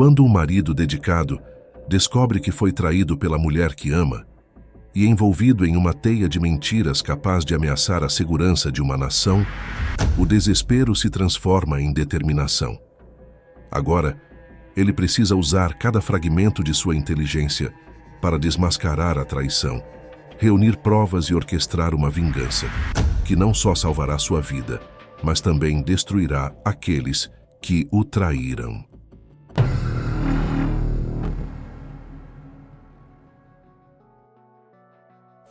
Quando um marido dedicado descobre que foi traído pela mulher que ama e envolvido em uma teia de mentiras capaz de ameaçar a segurança de uma nação, o desespero se transforma em determinação. Agora, ele precisa usar cada fragmento de sua inteligência para desmascarar a traição, reunir provas e orquestrar uma vingança que não só salvará sua vida, mas também destruirá aqueles que o traíram.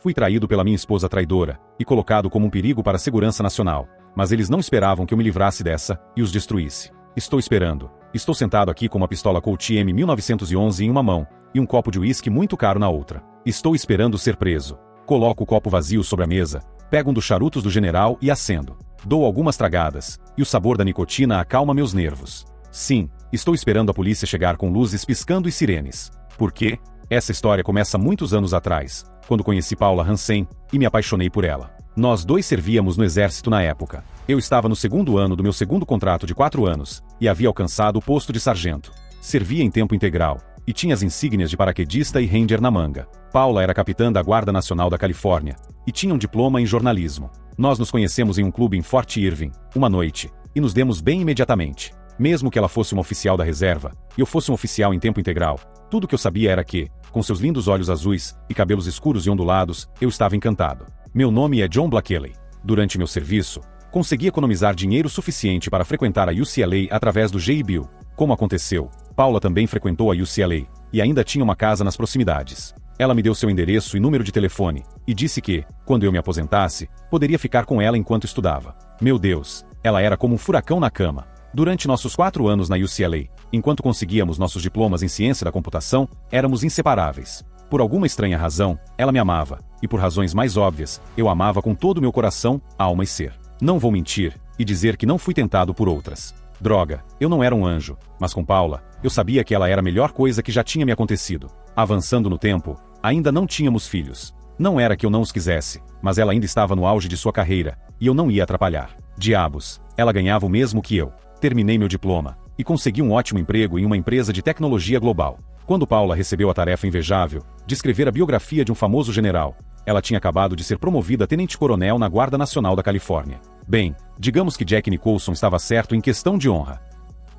Fui traído pela minha esposa traidora e colocado como um perigo para a segurança nacional, mas eles não esperavam que eu me livrasse dessa e os destruísse. Estou esperando. Estou sentado aqui com uma pistola Colt M 1911 em uma mão e um copo de uísque muito caro na outra. Estou esperando ser preso. Coloco o copo vazio sobre a mesa, pego um dos charutos do general e acendo. Dou algumas tragadas, e o sabor da nicotina acalma meus nervos. Sim, estou esperando a polícia chegar com luzes piscando e sirenes. Por quê? Essa história começa muitos anos atrás, quando conheci Paula Hansen e me apaixonei por ela. Nós dois servíamos no exército na época. Eu estava no segundo ano do meu segundo contrato de 4 anos, e havia alcançado o posto de sargento. Servia em tempo integral, e tinha as insígnias de paraquedista e ranger na manga. Paula era capitã da Guarda Nacional da Califórnia, e tinha um diploma em jornalismo. Nós nos conhecemos em um clube em Fort Irving, uma noite, e nos demos bem imediatamente. Mesmo que ela fosse uma oficial da reserva, e eu fosse um oficial em tempo integral, tudo que eu sabia era que, com seus lindos olhos azuis e cabelos escuros e ondulados, eu estava encantado. Meu nome é John Blakely. Durante meu serviço, consegui economizar dinheiro suficiente para frequentar a UCLA através do GI Bill. Como aconteceu, Paula também frequentou a UCLA, e ainda tinha uma casa nas proximidades. Ela me deu seu endereço e número de telefone, e disse que, quando eu me aposentasse, poderia ficar com ela enquanto estudava. Meu Deus, ela era como um furacão na cama. Durante nossos 4 anos na UCLA, enquanto conseguíamos nossos diplomas em ciência da computação, éramos inseparáveis. Por alguma estranha razão, ela me amava, e por razões mais óbvias, eu a amava com todo o meu coração, alma e ser. Não vou mentir e dizer que não fui tentado por outras. Droga, eu não era um anjo, mas com Paula, eu sabia que ela era a melhor coisa que já tinha me acontecido. Avançando no tempo, ainda não tínhamos filhos. Não era que eu não os quisesse, mas ela ainda estava no auge de sua carreira, e eu não ia atrapalhar. Diabos, ela ganhava o mesmo que eu. Terminei meu diploma, e consegui um ótimo emprego em uma empresa de tecnologia global. Quando Paula recebeu a tarefa invejável de escrever a biografia de um famoso general, ela tinha acabado de ser promovida a tenente-coronel na Guarda Nacional da Califórnia. Bem, digamos que Jack Nicholson estava certo em questão de honra.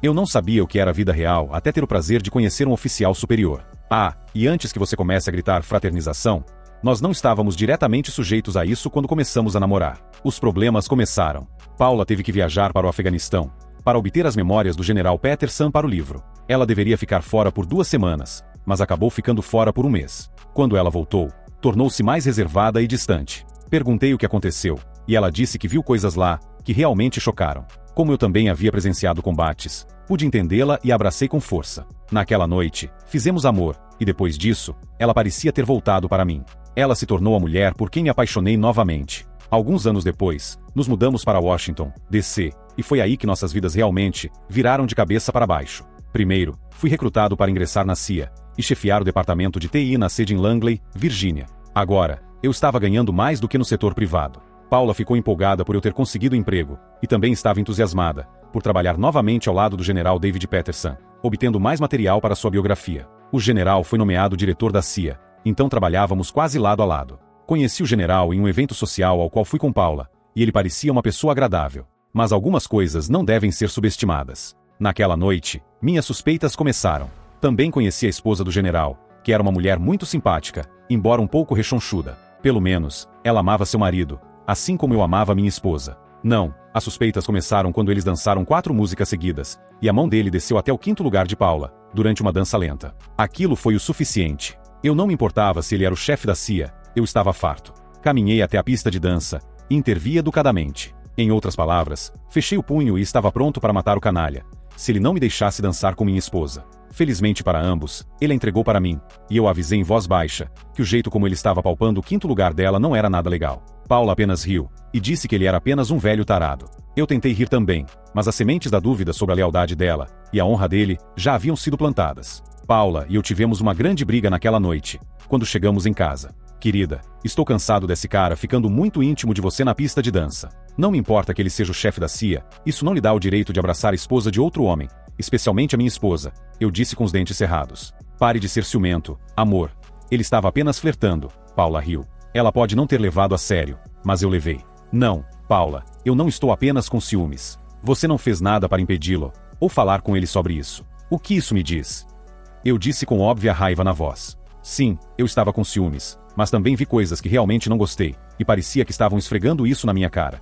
Eu não sabia o que era a vida real até ter o prazer de conhecer um oficial superior. Ah, e antes que você comece a gritar fraternização, nós não estávamos diretamente sujeitos a isso quando começamos a namorar. Os problemas começaram. Paula teve que viajar para o Afeganistão para obter as memórias do general Peterson para o livro. Ela deveria ficar fora por 2 semanas, mas acabou ficando fora por 1 mês. Quando ela voltou, tornou-se mais reservada e distante. Perguntei o que aconteceu, e ela disse que viu coisas lá que realmente chocaram. Como eu também havia presenciado combates, pude entendê-la e a abracei com força. Naquela noite, fizemos amor, e depois disso, ela parecia ter voltado para mim. Ela se tornou a mulher por quem me apaixonei novamente. Alguns anos depois, nos mudamos para Washington, D.C., e foi aí que nossas vidas realmente viraram de cabeça para baixo. Primeiro, fui recrutado para ingressar na CIA e chefiar o departamento de TI na sede em Langley, Virgínia. Agora, eu estava ganhando mais do que no setor privado. Paula ficou empolgada por eu ter conseguido emprego, e também estava entusiasmada por trabalhar novamente ao lado do general David Peterson, obtendo mais material para sua biografia. O general foi nomeado diretor da CIA, então trabalhávamos quase lado a lado. Conheci o general em um evento social ao qual fui com Paula, e ele parecia uma pessoa agradável. Mas algumas coisas não devem ser subestimadas. Naquela noite, minhas suspeitas começaram. Também conheci a esposa do general, que era uma mulher muito simpática, embora um pouco rechonchuda. Pelo menos, ela amava seu marido, assim como eu amava minha esposa. Não, as suspeitas começaram quando eles dançaram 4 músicas seguidas, e a mão dele desceu até o 5º lugar de Paula, durante uma dança lenta. Aquilo foi o suficiente. Eu não me importava se ele era o chefe da CIA, eu estava farto. Caminhei até a pista de dança, e intervi educadamente. Em outras palavras, fechei o punho e estava pronto para matar o canalha, se ele não me deixasse dançar com minha esposa. Felizmente para ambos, ele a entregou para mim, e eu avisei em voz baixa, que o jeito como ele estava palpando o 5º lugar dela não era nada legal. Paula apenas riu, e disse que ele era apenas um velho tarado. Eu tentei rir também, mas as sementes da dúvida sobre a lealdade dela, e a honra dele, já haviam sido plantadas. Paula e eu tivemos uma grande briga naquela noite, quando chegamos em casa. Querida, estou cansado desse cara ficando muito íntimo de você na pista de dança. Não me importa que ele seja o chefe da CIA, isso não lhe dá o direito de abraçar a esposa de outro homem, especialmente a minha esposa, eu disse com os dentes cerrados. Pare de ser ciumento, amor. Ele estava apenas flertando. Paula riu. Ela pode não ter levado a sério, mas eu levei. Não, Paula, eu não estou apenas com ciúmes. Você não fez nada para impedi-lo, ou falar com ele sobre isso. O que isso me diz? Eu disse com óbvia raiva na voz. Sim, eu estava com ciúmes, mas também vi coisas que realmente não gostei, e parecia que estavam esfregando isso na minha cara.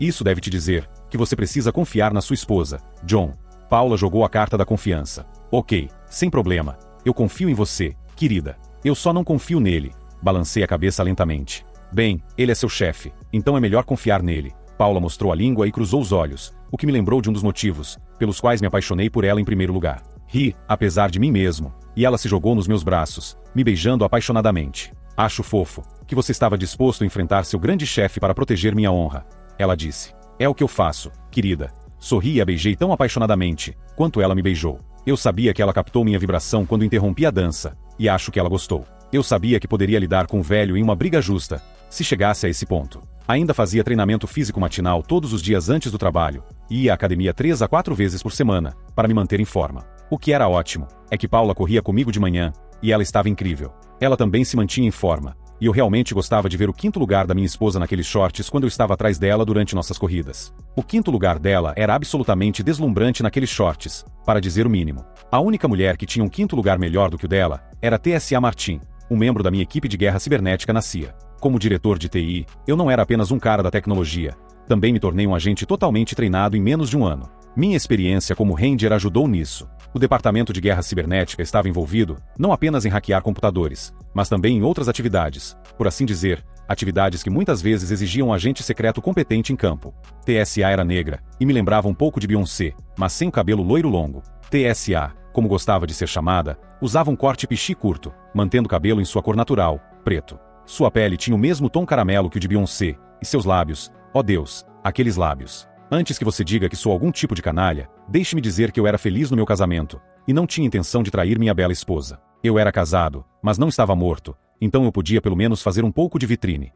Isso deve te dizer que você precisa confiar na sua esposa, John. Paula jogou a carta da confiança. Ok, sem problema. Eu confio em você, querida. Eu só não confio nele. Balancei a cabeça lentamente. Bem, ele é seu chefe, então é melhor confiar nele. Paula mostrou a língua e cruzou os olhos, o que me lembrou de um dos motivos pelos quais me apaixonei por ela em primeiro lugar. Ri, apesar de mim mesmo, e ela se jogou nos meus braços, me beijando apaixonadamente. Acho fofo que você estava disposto a enfrentar seu grande chefe para proteger minha honra. Ela disse. É o que eu faço, querida. Sorri e a beijei tão apaixonadamente quanto ela me beijou. Eu sabia que ela captou minha vibração quando interrompi a dança, e acho que ela gostou. Eu sabia que poderia lidar com o velho em uma briga justa, se chegasse a esse ponto. Ainda fazia treinamento físico matinal todos os dias antes do trabalho, e ia à academia 3 a 4 vezes por semana, para me manter em forma. O que era ótimo, é que Paula corria comigo de manhã, e ela estava incrível. Ela também se mantinha em forma, e eu realmente gostava de ver o quinto lugar da minha esposa naqueles shorts quando eu estava atrás dela durante nossas corridas. O quinto lugar dela era absolutamente deslumbrante naqueles shorts, para dizer o mínimo. A única mulher que tinha um quinto lugar melhor do que o dela era TSA Martin, um membro da minha equipe de guerra cibernética na CIA. Como diretor de TI, eu não era apenas um cara da tecnologia, também me tornei um agente totalmente treinado em menos de um ano. Minha experiência como Ranger ajudou nisso. O departamento de guerra cibernética estava envolvido não apenas em hackear computadores, mas também em outras atividades, por assim dizer, atividades que muitas vezes exigiam um agente secreto competente em campo. TSA era negra, e me lembrava um pouco de Beyoncé, mas sem o cabelo loiro longo. TSA, como gostava de ser chamada, usava um corte pichi curto, mantendo o cabelo em sua cor natural, preto. Sua pele tinha o mesmo tom caramelo que o de Beyoncé, e seus lábios, oh Deus, aqueles lábios. Antes que você diga que sou algum tipo de canalha, deixe-me dizer que eu era feliz no meu casamento, e não tinha intenção de trair minha bela esposa. Eu era casado, mas não estava morto, então eu podia pelo menos fazer um pouco de vitrine.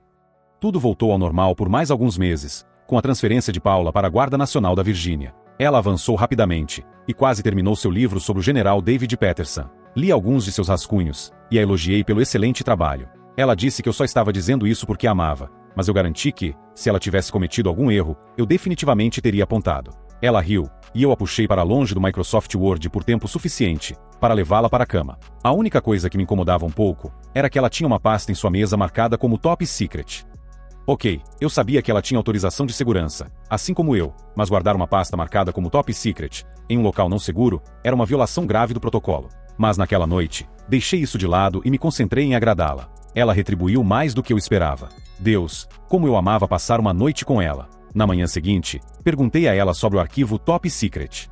Tudo voltou ao normal por mais alguns meses, com a transferência de Paula para a Guarda Nacional da Virgínia. Ela avançou rapidamente, e quase terminou seu livro sobre o general David Peterson. Li alguns de seus rascunhos, e a elogiei pelo excelente trabalho. Ela disse que eu só estava dizendo isso porque a amava, mas eu garanti que, se ela tivesse cometido algum erro, eu definitivamente teria apontado. Ela riu, e eu a puxei para longe do Microsoft Word por tempo suficiente para levá-la para a cama. A única coisa que me incomodava um pouco era que ela tinha uma pasta em sua mesa marcada como Top Secret. Ok, eu sabia que ela tinha autorização de segurança, assim como eu, mas guardar uma pasta marcada como Top Secret em um local não seguro era uma violação grave do protocolo. Mas naquela noite, deixei isso de lado e me concentrei em agradá-la. Ela retribuiu mais do que eu esperava. Deus, como eu amava passar uma noite com ela. Na manhã seguinte, perguntei a ela sobre o arquivo Top Secret.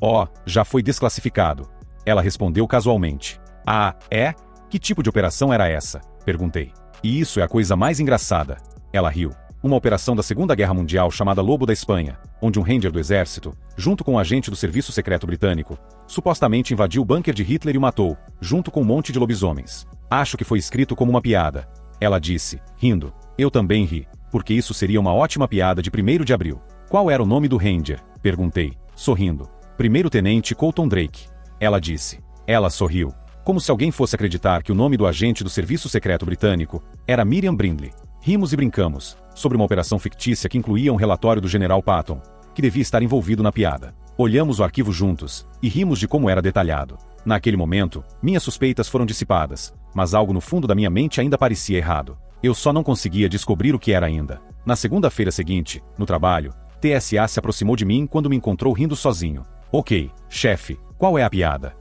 Oh, já foi desclassificado. Ela respondeu casualmente. Ah, é? Que tipo de operação era essa? Perguntei. E isso é a coisa mais engraçada. Ela riu. Uma operação da Segunda Guerra Mundial chamada Lobo da Espanha, onde um ranger do exército, junto com um agente do Serviço Secreto Britânico, supostamente invadiu o bunker de Hitler e o matou, junto com um monte de lobisomens. Acho que foi escrito como uma piada. Ela disse, rindo. Eu também ri, porque isso seria uma ótima piada de 1º de abril. Qual era o nome do ranger? Perguntei, sorrindo. Primeiro-tenente Colton Drake. Ela disse. Ela sorriu, como se alguém fosse acreditar que o nome do agente do Serviço Secreto Britânico era Miriam Brindley. Rimos e brincamos, sobre uma operação fictícia que incluía um relatório do general Patton, que devia estar envolvido na piada. Olhamos o arquivo juntos, e rimos de como era detalhado. Naquele momento, minhas suspeitas foram dissipadas, mas algo no fundo da minha mente ainda parecia errado. Eu só não conseguia descobrir o que era ainda. Na segunda-feira seguinte, no trabalho, TSA se aproximou de mim quando me encontrou rindo sozinho. Ok, chefe, qual é a piada?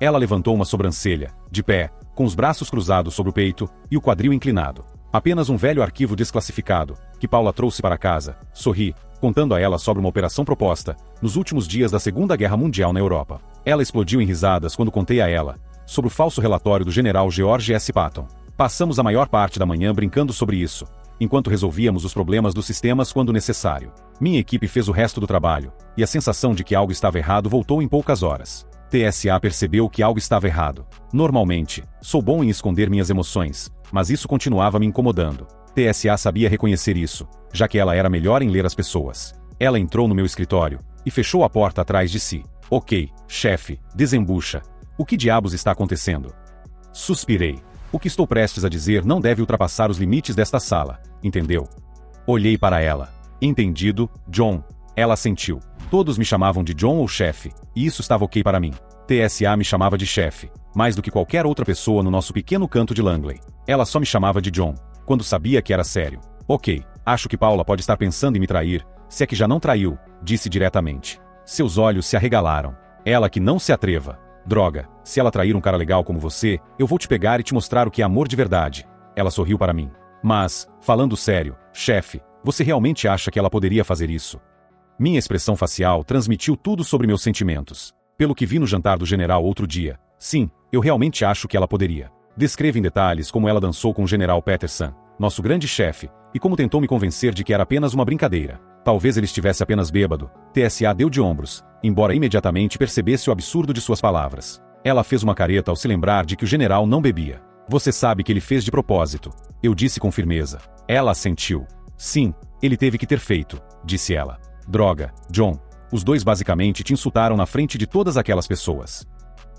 Ela levantou uma sobrancelha, de pé, com os braços cruzados sobre o peito e o quadril inclinado. Apenas um velho arquivo desclassificado, que Paula trouxe para casa. Sorri, contando a ela sobre uma operação proposta, nos últimos dias da Segunda Guerra Mundial na Europa. Ela explodiu em risadas quando contei a ela, sobre o falso relatório do general George S. Patton. Passamos a maior parte da manhã brincando sobre isso, enquanto resolvíamos os problemas dos sistemas quando necessário. Minha equipe fez o resto do trabalho, e a sensação de que algo estava errado voltou em poucas horas. TSA percebeu que algo estava errado. Normalmente, sou bom em esconder minhas emoções, mas isso continuava me incomodando. TSA sabia reconhecer isso, já que ela era melhor em ler as pessoas. Ela entrou no meu escritório e fechou a porta atrás de si. Ok, chefe, desembucha. O que diabos está acontecendo? Suspirei. O que estou prestes a dizer não deve ultrapassar os limites desta sala, entendeu? Olhei para ela. Entendido, John. Ela assentiu. Todos me chamavam de John ou chefe, e isso estava ok para mim. TSA me chamava de chefe, mais do que qualquer outra pessoa no nosso pequeno canto de Langley. Ela só me chamava de John, quando sabia que era sério. Ok, acho que Paula pode estar pensando em me trair, se é que já não traiu, disse diretamente. Seus olhos se arregalaram. Ela que não se atreva. Droga, se ela trair um cara legal como você, eu vou te pegar e te mostrar o que é amor de verdade. Ela sorriu para mim. Mas, falando sério, chefe, você realmente acha que ela poderia fazer isso? Minha expressão facial transmitiu tudo sobre meus sentimentos. Pelo que vi no jantar do general outro dia, sim, eu realmente acho que ela poderia. Descreva em detalhes como ela dançou com o general Peterson, nosso grande chefe, e como tentou me convencer de que era apenas uma brincadeira. Talvez ele estivesse apenas bêbado. TSA deu de ombros, embora imediatamente percebesse o absurdo de suas palavras. Ela fez uma careta ao se lembrar de que o general não bebia. Você sabe que ele fez de propósito, eu disse com firmeza. Ela assentiu. Sim, ele teve que ter feito, disse ela. Droga, John. Os dois basicamente te insultaram na frente de todas aquelas pessoas.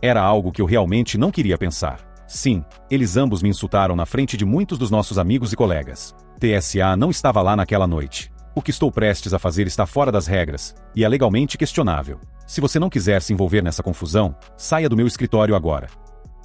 Era algo que eu realmente não queria pensar. Sim, eles ambos me insultaram na frente de muitos dos nossos amigos e colegas. TSA não estava lá naquela noite. O que estou prestes a fazer está fora das regras, e é legalmente questionável. Se você não quiser se envolver nessa confusão, saia do meu escritório agora.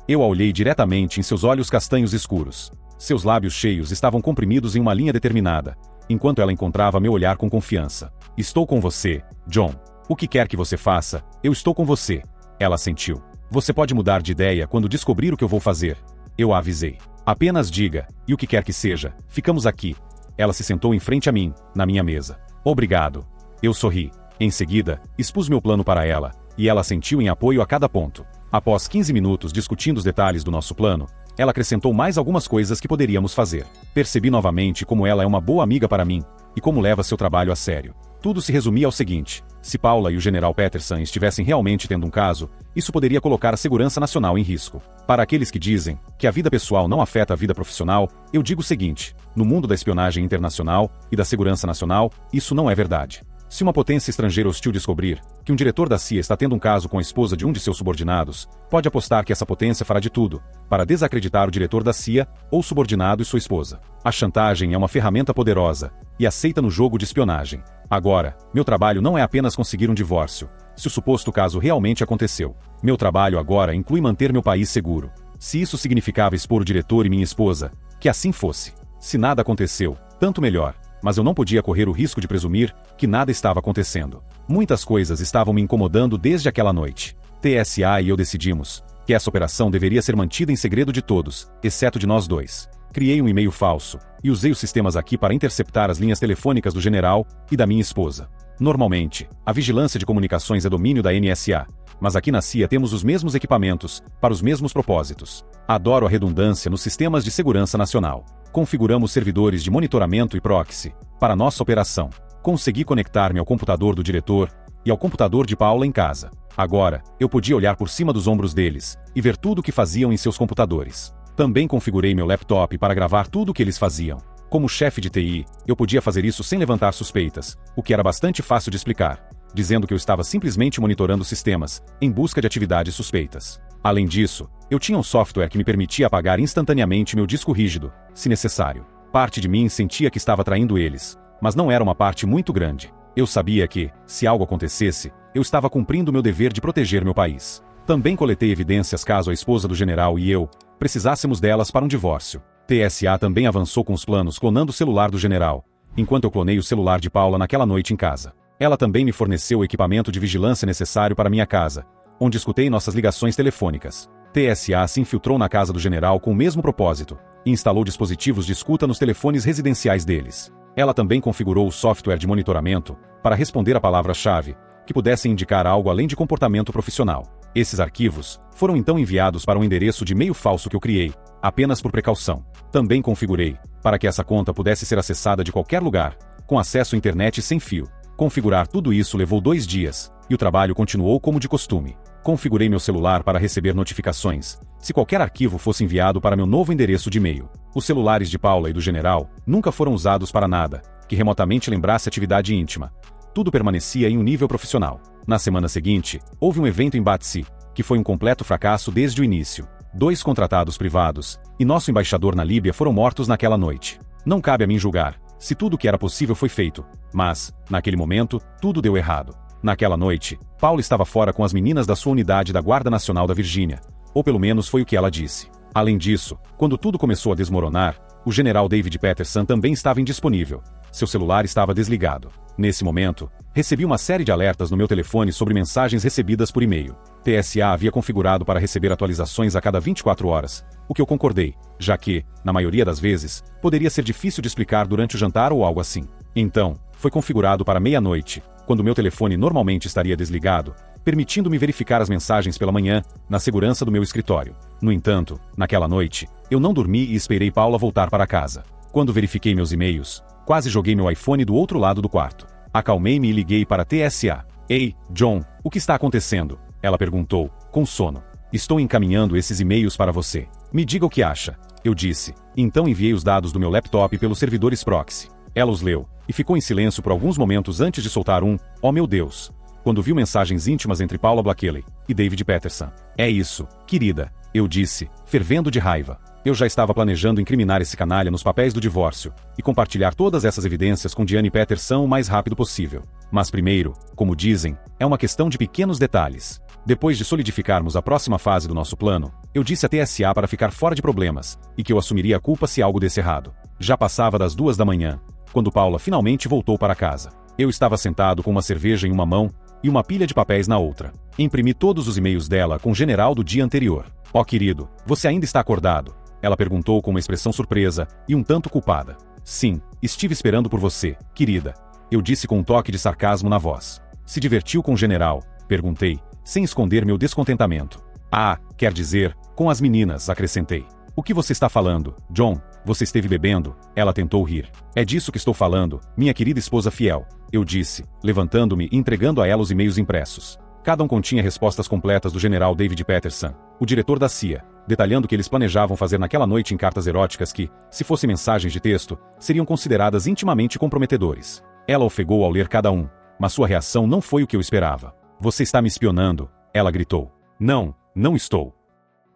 Eu a olhei diretamente em seus olhos castanhos escuros. Seus lábios cheios estavam comprimidos em uma linha determinada, enquanto ela encontrava meu olhar com confiança. Estou com você, John. O que quer que você faça, eu estou com você. Ela assentiu. Você pode mudar de ideia quando descobrir o que eu vou fazer. Eu a avisei. Apenas diga, e o que quer que seja, ficamos aqui. Ela se sentou em frente a mim, na minha mesa. Obrigado. Eu sorri. Em seguida, expus meu plano para ela, e ela assentiu em apoio a cada ponto. Após 15 minutos discutindo os detalhes do nosso plano, ela acrescentou mais algumas coisas que poderíamos fazer. Percebi novamente como ela é uma boa amiga para mim, e como leva seu trabalho a sério. Tudo se resumia ao seguinte: se Paula e o general Peterson estivessem realmente tendo um caso, isso poderia colocar a segurança nacional em risco. Para aqueles que dizem que a vida pessoal não afeta a vida profissional, eu digo o seguinte: no mundo da espionagem internacional e da segurança nacional, isso não é verdade. Se uma potência estrangeira hostil descobrir que um diretor da CIA está tendo um caso com a esposa de um de seus subordinados, pode apostar que essa potência fará de tudo para desacreditar o diretor da CIA ou subordinado e sua esposa. A chantagem é uma ferramenta poderosa e aceita no jogo de espionagem. Agora, meu trabalho não é apenas conseguir um divórcio, se o suposto caso realmente aconteceu. Meu trabalho agora inclui manter meu país seguro. Se isso significava expor o diretor e minha esposa, que assim fosse. Se nada aconteceu, tanto melhor. Mas eu não podia correr o risco de presumir que nada estava acontecendo. Muitas coisas estavam me incomodando desde aquela noite. TSA e eu decidimos que essa operação deveria ser mantida em segredo de todos, exceto de nós dois. Criei um e-mail falso e usei os sistemas aqui para interceptar as linhas telefônicas do general e da minha esposa. Normalmente, a vigilância de comunicações é domínio da NSA, mas aqui na CIA temos os mesmos equipamentos, para os mesmos propósitos. Adoro a redundância nos sistemas de segurança nacional. Configuramos servidores de monitoramento e proxy para nossa operação. Consegui conectar-me ao computador do diretor e ao computador de Paula em casa. Agora, eu podia olhar por cima dos ombros deles e ver tudo o que faziam em seus computadores. Também configurei meu laptop para gravar tudo o que eles faziam. Como chefe de TI, eu podia fazer isso sem levantar suspeitas, o que era bastante fácil de explicar, dizendo que eu estava simplesmente monitorando sistemas, em busca de atividades suspeitas. Além disso, eu tinha um software que me permitia apagar instantaneamente meu disco rígido, se necessário. Parte de mim sentia que estava traindo eles, mas não era uma parte muito grande. Eu sabia que, se algo acontecesse, eu estava cumprindo meu dever de proteger meu país. Também coletei evidências caso a esposa do general e eu precisássemos delas para um divórcio. TSA também avançou com os planos clonando o celular do general, enquanto eu clonei o celular de Paula naquela noite em casa. Ela também me forneceu o equipamento de vigilância necessário para minha casa, onde escutei nossas ligações telefônicas. TSA se infiltrou na casa do general com o mesmo propósito, e instalou dispositivos de escuta nos telefones residenciais deles. Ela também configurou o software de monitoramento para responder a palavra-chave, que pudessem indicar algo além de comportamento profissional. Esses arquivos foram então enviados para um endereço de e-mail falso que eu criei, apenas por precaução. Também configurei para que essa conta pudesse ser acessada de qualquer lugar, com acesso à internet sem fio. Configurar tudo isso levou 2 dias, e o trabalho continuou como de costume. Configurei meu celular para receber notificações, se qualquer arquivo fosse enviado para meu novo endereço de e-mail. Os celulares de Paula e do general nunca foram usados para nada que remotamente lembrasse atividade íntima. Tudo permanecia em um nível profissional. Na semana seguinte, houve um evento em Batsi, que foi um completo fracasso desde o início. 2 contratados privados e nosso embaixador na Líbia foram mortos naquela noite. Não cabe a mim julgar se tudo o que era possível foi feito, mas, naquele momento, tudo deu errado. Naquela noite, Paula estava fora com as meninas da sua unidade da Guarda Nacional da Virgínia, ou pelo menos foi o que ela disse. Além disso, quando tudo começou a desmoronar, o general David Peterson também estava indisponível. Seu celular estava desligado. Nesse momento, recebi uma série de alertas no meu telefone sobre mensagens recebidas por e-mail. TSA havia configurado para receber atualizações a cada 24 horas, o que eu concordei, já que, na maioria das vezes, poderia ser difícil de explicar durante o jantar ou algo assim. Então, foi configurado para meia-noite, quando meu telefone normalmente estaria desligado, permitindo-me verificar as mensagens pela manhã, na segurança do meu escritório. No entanto, naquela noite, eu não dormi e esperei Paula voltar para casa. Quando verifiquei meus e-mails, quase joguei meu iPhone do outro lado do quarto. Acalmei-me e liguei para a TSA. Ei, John, o que está acontecendo? Ela perguntou, com sono. Estou encaminhando esses e-mails para você. Me diga o que acha. Eu disse. Então enviei os dados do meu laptop pelos servidores proxy. Ela os leu, e ficou em silêncio por alguns momentos antes de soltar um, oh meu Deus, quando viu mensagens íntimas entre Paula Blakely e David Peterson. É isso, querida, eu disse, fervendo de raiva. Eu já estava planejando incriminar esse canalha nos papéis do divórcio, e compartilhar todas essas evidências com Diane Peterson o mais rápido possível. Mas primeiro, como dizem, é uma questão de pequenos detalhes. Depois de solidificarmos a próxima fase do nosso plano, eu disse à TSA para ficar fora de problemas, e que eu assumiria a culpa se algo desse errado. Já passava das 2 da manhã, quando Paula finalmente voltou para casa. Eu estava sentado com uma cerveja em uma mão e uma pilha de papéis na outra. Imprimi todos os e-mails dela com o general do dia anterior. Oh querido, você ainda está acordado? Ela perguntou com uma expressão surpresa e um tanto culpada. Sim, estive esperando por você, querida. Eu disse com um toque de sarcasmo na voz. Se divertiu com o general? Perguntei, sem esconder meu descontentamento. Ah, quer dizer, com as meninas, acrescentei. O que você está falando, John? Você esteve bebendo? Ela tentou rir. É disso que estou falando, minha querida esposa fiel. Eu disse, levantando-me e entregando a ela os e-mails impressos. Cada um continha respostas completas do general David Peterson, o diretor da CIA, detalhando o que eles planejavam fazer naquela noite em cartas eróticas que, se fossem mensagens de texto, seriam consideradas intimamente comprometedores. Ela ofegou ao ler cada um, mas sua reação não foi o que eu esperava. Você está me espionando? Ela gritou. Não, não estou.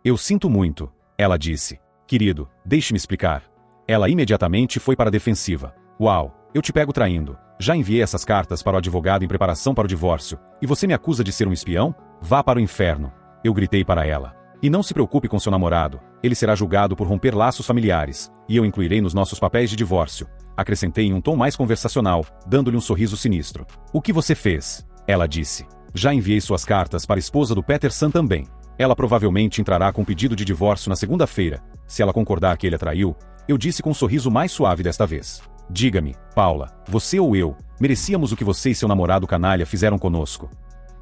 Eu sinto muito, ela disse. Querido, deixe-me explicar. Ela imediatamente foi para a defensiva. Uau, eu te pego traindo. Já enviei essas cartas para o advogado em preparação para o divórcio, e você me acusa de ser um espião? Vá para o inferno. Eu gritei para ela. E não se preocupe com seu namorado, ele será julgado por romper laços familiares, e eu incluirei nos nossos papéis de divórcio. Acrescentei em um tom mais conversacional, dando-lhe um sorriso sinistro. O que você fez? Ela disse. Já enviei suas cartas para a esposa do Peterson também. Ela provavelmente entrará com pedido de divórcio na segunda-feira. Se ela concordar que ele a traiu, eu disse com um sorriso mais suave desta vez. Diga-me, Paula, você ou eu, merecíamos o que você e seu namorado canalha fizeram conosco.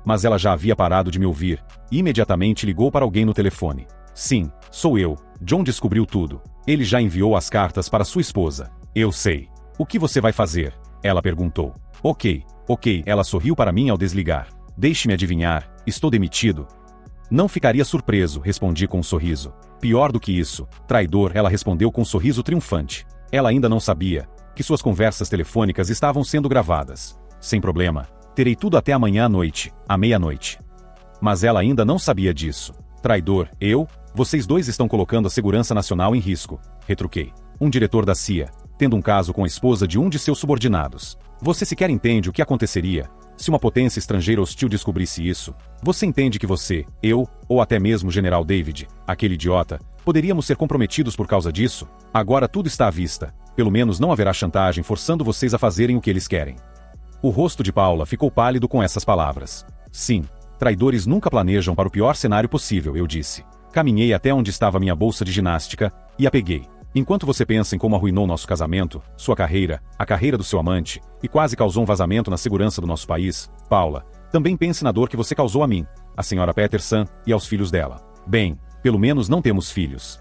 Mas ela já havia parado de me ouvir, e imediatamente ligou para alguém no telefone. Sim, sou eu. John descobriu tudo. Ele já enviou as cartas para sua esposa. Eu sei. O que você vai fazer? Ela perguntou. Ok, ela sorriu para mim ao desligar. Deixe-me adivinhar, estou demitido. Não ficaria surpreso, respondi com um sorriso. Pior do que isso, traidor, ela respondeu com um sorriso triunfante. Ela ainda não sabia que suas conversas telefônicas estavam sendo gravadas. Sem problema, terei tudo até amanhã à noite, à meia-noite. Mas ela ainda não sabia disso. Traidor, vocês dois estão colocando a segurança nacional em risco, retruquei. Um diretor da CIA, tendo um caso com a esposa de um de seus subordinados. Você sequer entende o que aconteceria se uma potência estrangeira hostil descobrisse isso? Você entende que você, ou até mesmo o general David, aquele idiota, poderíamos ser comprometidos por causa disso? Agora tudo está à vista. Pelo menos não haverá chantagem forçando vocês a fazerem o que eles querem. O rosto de Paula ficou pálido com essas palavras. Sim, traidores nunca planejam para o pior cenário possível, eu disse. Caminhei até onde estava minha bolsa de ginástica e a peguei. Enquanto você pensa em como arruinou nosso casamento, sua carreira, a carreira do seu amante, e quase causou um vazamento na segurança do nosso país, Paula, também pense na dor que você causou a mim, a senhora Peterson e aos filhos dela. Bem, pelo menos não temos filhos.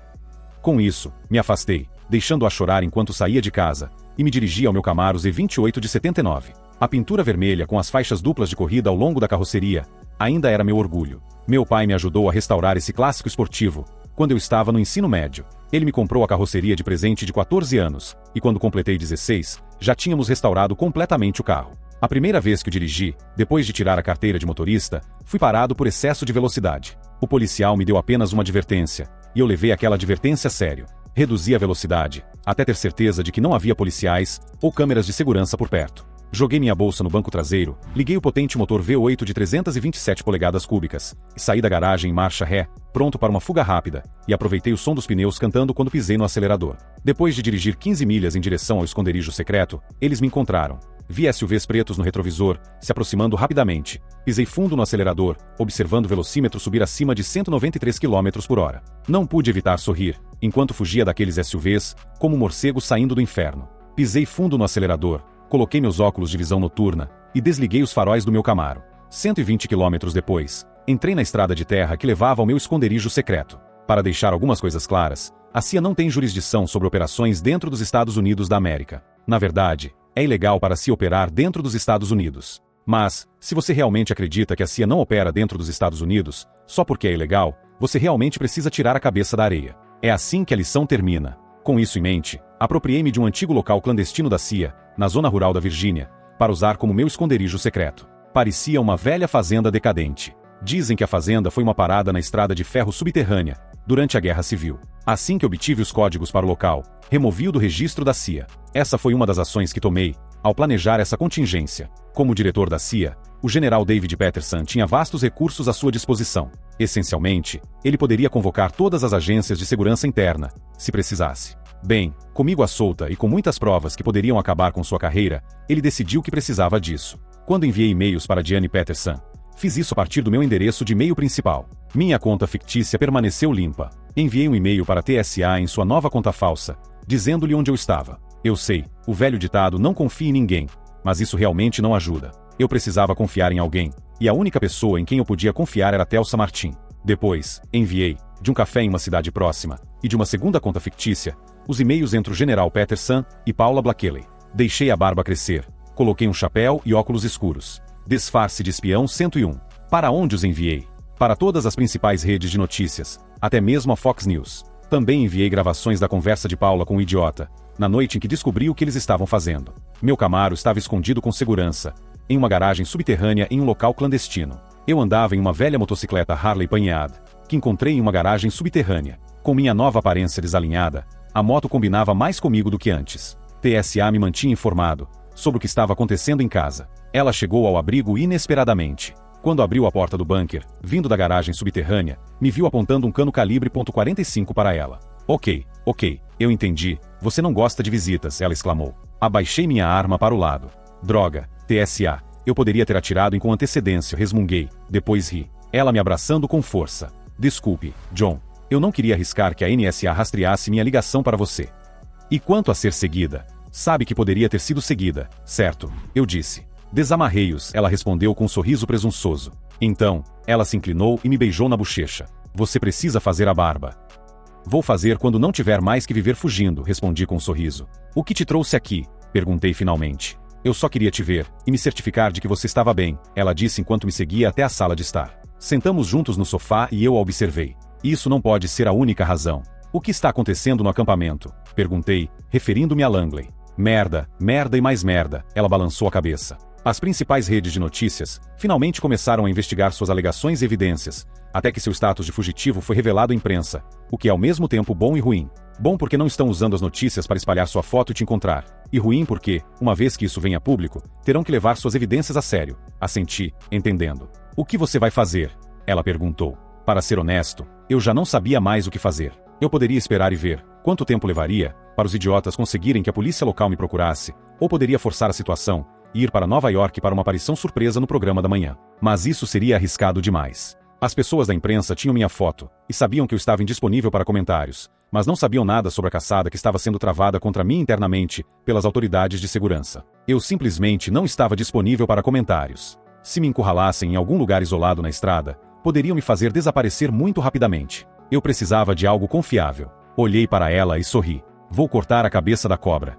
Com isso, me afastei, deixando-a chorar enquanto saía de casa, e me dirigi ao meu Camaro Z28 de 79. A pintura vermelha com as faixas duplas de corrida ao longo da carroceria ainda era meu orgulho. Meu pai me ajudou a restaurar esse clássico esportivo quando eu estava no ensino médio. Ele me comprou a carroceria de presente de 14 anos, e quando completei 16, já tínhamos restaurado completamente o carro. A primeira vez que o dirigi, depois de tirar a carteira de motorista, fui parado por excesso de velocidade. O policial me deu apenas uma advertência, e eu levei aquela advertência a sério. Reduzi a velocidade, até ter certeza de que não havia policiais ou câmeras de segurança por perto. Joguei minha bolsa no banco traseiro, liguei o potente motor V8 de 327 polegadas cúbicas, e saí da garagem em marcha ré, pronto para uma fuga rápida, e aproveitei o som dos pneus cantando quando pisei no acelerador. Depois de dirigir 15 milhas em direção ao esconderijo secreto, eles me encontraram. Vi SUVs pretos no retrovisor, se aproximando rapidamente. Pisei fundo no acelerador, observando o velocímetro subir acima de 193 km por hora. Não pude evitar sorrir, enquanto fugia daqueles SUVs, como um morcego saindo do inferno. Pisei fundo no acelerador, coloquei meus óculos de visão noturna e desliguei os faróis do meu Camaro. 120 km depois, entrei na estrada de terra que levava ao meu esconderijo secreto. Para deixar algumas coisas claras, a CIA não tem jurisdição sobre operações dentro dos Estados Unidos da América. Na verdade, é ilegal para a CIA operar dentro dos Estados Unidos. Mas, se você realmente acredita que a CIA não opera dentro dos Estados Unidos, só porque é ilegal, você realmente precisa tirar a cabeça da areia. É assim que a lição termina. Com isso em mente, apropriei-me de um antigo local clandestino da CIA, na zona rural da Virgínia, para usar como meu esconderijo secreto. Parecia uma velha fazenda decadente. Dizem que a fazenda foi uma parada na estrada de ferro subterrânea, durante a Guerra Civil. Assim que obtive os códigos para o local, removi-o do registro da CIA. Essa foi uma das ações que tomei, ao planejar essa contingência. Como diretor da CIA, o general David Peterson tinha vastos recursos à sua disposição. Essencialmente, ele poderia convocar todas as agências de segurança interna, se precisasse. Bem, comigo à solta e com muitas provas que poderiam acabar com sua carreira, ele decidiu que precisava disso. Quando enviei e-mails para Diane Peterson, fiz isso a partir do meu endereço de e-mail principal. Minha conta fictícia permaneceu limpa. Enviei um e-mail para a TSA em sua nova conta falsa, dizendo-lhe onde eu estava. Eu sei, o velho ditado "não confie em ninguém", mas isso realmente não ajuda. Eu precisava confiar em alguém, e a única pessoa em quem eu podia confiar era Telsa Martin. Depois, enviei, de um café em uma cidade próxima, e de uma segunda conta fictícia, os e-mails entre o general Peterson e Paula Blakely. Deixei a barba crescer, coloquei um chapéu e óculos escuros. Disfarce de espião 101. Para onde os enviei? Para todas as principais redes de notícias, até mesmo a Fox News. Também enviei gravações da conversa de Paula com o idiota, na noite em que descobri o que eles estavam fazendo. Meu Camaro estava escondido com segurança, em uma garagem subterrânea em um local clandestino. Eu andava em uma velha motocicleta Harley Painhad, que encontrei em uma garagem subterrânea. Com minha nova aparência desalinhada, a moto combinava mais comigo do que antes. TSA me mantinha informado sobre o que estava acontecendo em casa. Ela chegou ao abrigo inesperadamente. Quando abriu a porta do bunker, vindo da garagem subterrânea, me viu apontando um cano calibre .45 para ela. Ok, eu entendi. Você não gosta de visitas, ela exclamou. Abaixei minha arma para o lado. Droga, TSA. Eu poderia ter atirado com antecedência, resmunguei. Depois ri. Ela me abraçando com força. Desculpe, John. Eu não queria arriscar que a NSA rastreasse minha ligação para você. E quanto a ser seguida? Sabe que poderia ter sido seguida, certo? Eu disse. Desamarrei-os, ela respondeu com um sorriso presunçoso. Então, ela se inclinou e me beijou na bochecha. Você precisa fazer a barba. Vou fazer quando não tiver mais que viver fugindo, respondi com um sorriso. O que te trouxe aqui? Perguntei finalmente. Eu só queria te ver e me certificar de que você estava bem, ela disse enquanto me seguia até a sala de estar. Sentamos juntos no sofá e eu a observei. Isso não pode ser a única razão. O que está acontecendo no acampamento? Perguntei, referindo-me a Langley. Merda e mais merda, ela balançou a cabeça. As principais redes de notícias finalmente começaram a investigar suas alegações e evidências, até que seu status de fugitivo foi revelado à imprensa, o que é ao mesmo tempo bom e ruim. Bom porque não estão usando as notícias para espalhar sua foto e te encontrar, e ruim porque, uma vez que isso venha a público, terão que levar suas evidências a sério. Assenti, entendendo. O que você vai fazer? Ela perguntou. Para ser honesto, eu já não sabia mais o que fazer. Eu poderia esperar e ver quanto tempo levaria para os idiotas conseguirem que a polícia local me procurasse, ou poderia forçar a situação e ir para Nova York para uma aparição surpresa no programa da manhã. Mas isso seria arriscado demais. As pessoas da imprensa tinham minha foto e sabiam que eu estava indisponível para comentários, mas não sabiam nada sobre a caçada que estava sendo travada contra mim internamente pelas autoridades de segurança. Eu simplesmente não estava disponível para comentários. Se me encurralassem em algum lugar isolado na estrada, poderiam me fazer desaparecer muito rapidamente. Eu precisava de algo confiável. Olhei para ela e sorri. Vou cortar a cabeça da cobra.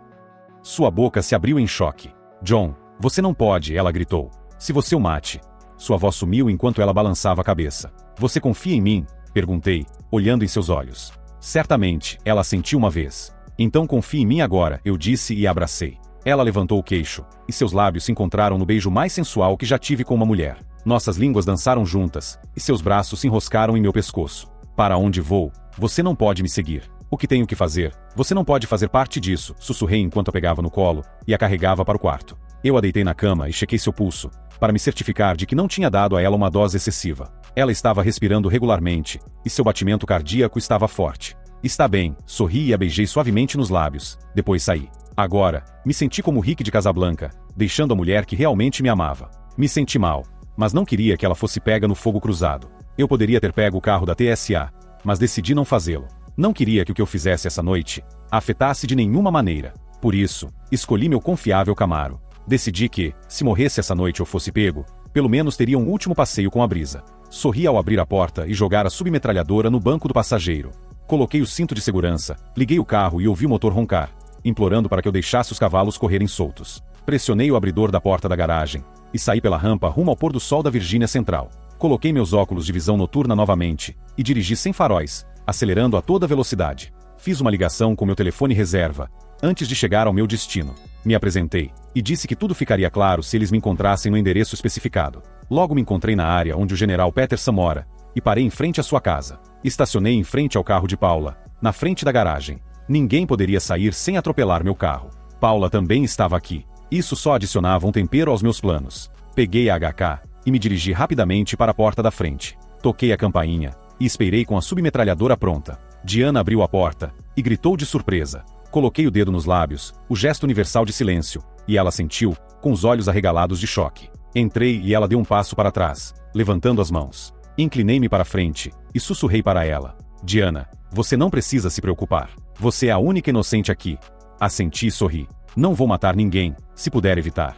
Sua boca se abriu em choque. John, você não pode, ela gritou. Se você o mate. Sua voz sumiu enquanto ela balançava a cabeça. Você confia em mim? Perguntei, olhando em seus olhos. Certamente, ela assentiu uma vez. Então confie em mim agora, eu disse e a abracei. Ela levantou o queixo, e seus lábios se encontraram no beijo mais sensual que já tive com uma mulher. Nossas línguas dançaram juntas, e seus braços se enroscaram em meu pescoço. Para onde vou? Você não pode me seguir. O que tenho que fazer? Você não pode fazer parte disso, sussurrei enquanto a pegava no colo, e a carregava para o quarto. Eu a deitei na cama e chequei seu pulso, para me certificar de que não tinha dado a ela uma dose excessiva. Ela estava respirando regularmente, e seu batimento cardíaco estava forte. Está bem, sorri e a beijei suavemente nos lábios, depois saí. Agora, me senti como Rick de Casablanca, deixando a mulher que realmente me amava. Me senti mal, mas não queria que ela fosse pega no fogo cruzado. Eu poderia ter pego o carro da TSA, mas decidi não fazê-lo. Não queria que o que eu fizesse essa noite a afetasse de nenhuma maneira. Por isso, escolhi meu confiável Camaro. Decidi que, se morresse essa noite ou fosse pego, pelo menos teria um último passeio com a brisa. Sorri ao abrir a porta e jogar a submetralhadora no banco do passageiro. Coloquei o cinto de segurança, liguei o carro e ouvi o motor roncar, implorando para que eu deixasse os cavalos correrem soltos. Pressionei o abridor da porta da garagem e saí pela rampa rumo ao pôr do sol da Virgínia Central. Coloquei meus óculos de visão noturna novamente e dirigi sem faróis, acelerando a toda velocidade. Fiz uma ligação com meu telefone reserva, antes de chegar ao meu destino. Me apresentei e disse que tudo ficaria claro se eles me encontrassem no endereço especificado. Logo me encontrei na área onde o general Peterson mora e parei em frente à sua casa. Estacionei em frente ao carro de Paula, na frente da garagem. Ninguém poderia sair sem atropelar meu carro. Paula também estava aqui. Isso só adicionava um tempero aos meus planos. Peguei a HK e me dirigi rapidamente para a porta da frente. Toquei a campainha e esperei com a submetralhadora pronta. Diana abriu a porta e gritou de surpresa. Coloquei o dedo nos lábios, o gesto universal de silêncio, e ela sentiu, com os olhos arregalados de choque. Entrei e ela deu um passo para trás, levantando as mãos. Inclinei-me para frente e sussurrei para ela. Diana, você não precisa se preocupar. Você é a única inocente aqui. Assenti e sorri. Não vou matar ninguém, se puder evitar.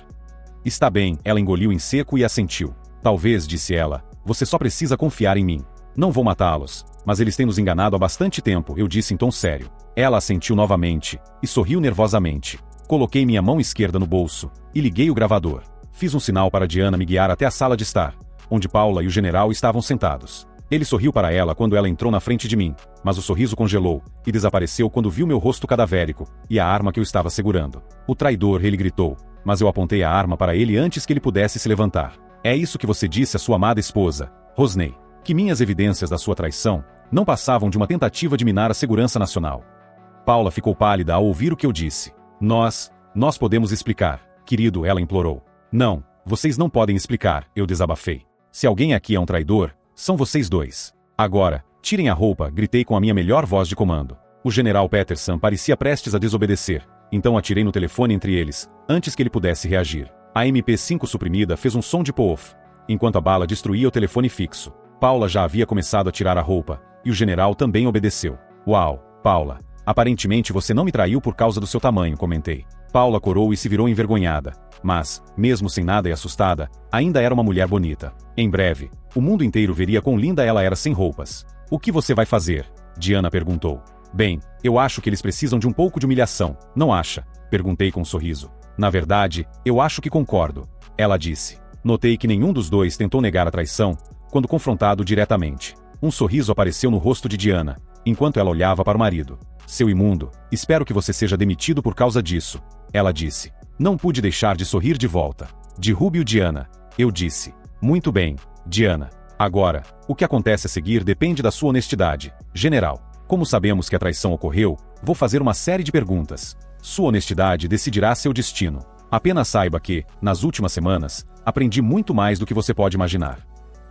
Está bem, ela engoliu em seco e assentiu. Talvez, disse ela, você só precisa confiar em mim. Não vou matá-los, mas eles têm nos enganado há bastante tempo, eu disse em tom sério. Ela assentiu novamente e sorriu nervosamente. Coloquei minha mão esquerda no bolso e liguei o gravador. Fiz um sinal para Diana me guiar até a sala de estar, onde Paula e o general estavam sentados. Ele sorriu para ela quando ela entrou na frente de mim, mas o sorriso congelou e desapareceu quando viu meu rosto cadavérico e a arma que eu estava segurando. O traidor, ele gritou, mas eu apontei a arma para ele antes que ele pudesse se levantar. É isso que você disse à sua amada esposa, Rosney, que minhas evidências da sua traição não passavam de uma tentativa de minar a segurança nacional. Paula ficou pálida ao ouvir o que eu disse. Nós podemos explicar, querido, ela implorou. Não, vocês não podem explicar, eu desabafei. Se alguém aqui é um traidor, são vocês dois. Agora, tirem a roupa, gritei com a minha melhor voz de comando. O general Peterson parecia prestes a desobedecer, então atirei no telefone entre eles, antes que ele pudesse reagir. A MP5 suprimida fez um som de poof, enquanto a bala destruía o telefone fixo. Paula já havia começado a tirar a roupa, e o general também obedeceu. Uau, Paula, aparentemente você não me traiu por causa do seu tamanho, comentei. Paula corou e se virou envergonhada, mas, mesmo sem nada e assustada, ainda era uma mulher bonita. Em breve, o mundo inteiro veria quão linda ela era sem roupas. O que você vai fazer? Diana perguntou. Bem, eu acho que eles precisam de um pouco de humilhação, não acha? Perguntei com um sorriso. Na verdade, eu acho que concordo, ela disse. Notei que nenhum dos dois tentou negar a traição, quando confrontado diretamente. Um sorriso apareceu no rosto de Diana, enquanto ela olhava para o marido. Seu imundo, espero que você seja demitido por causa disso, ela disse. Não pude deixar de sorrir de volta. Derrube-o, Diana, eu disse. Muito bem, Diana. Agora, o que acontece a seguir depende da sua honestidade. General, como sabemos que a traição ocorreu, vou fazer uma série de perguntas. Sua honestidade decidirá seu destino. Apenas saiba que, nas últimas semanas, aprendi muito mais do que você pode imaginar.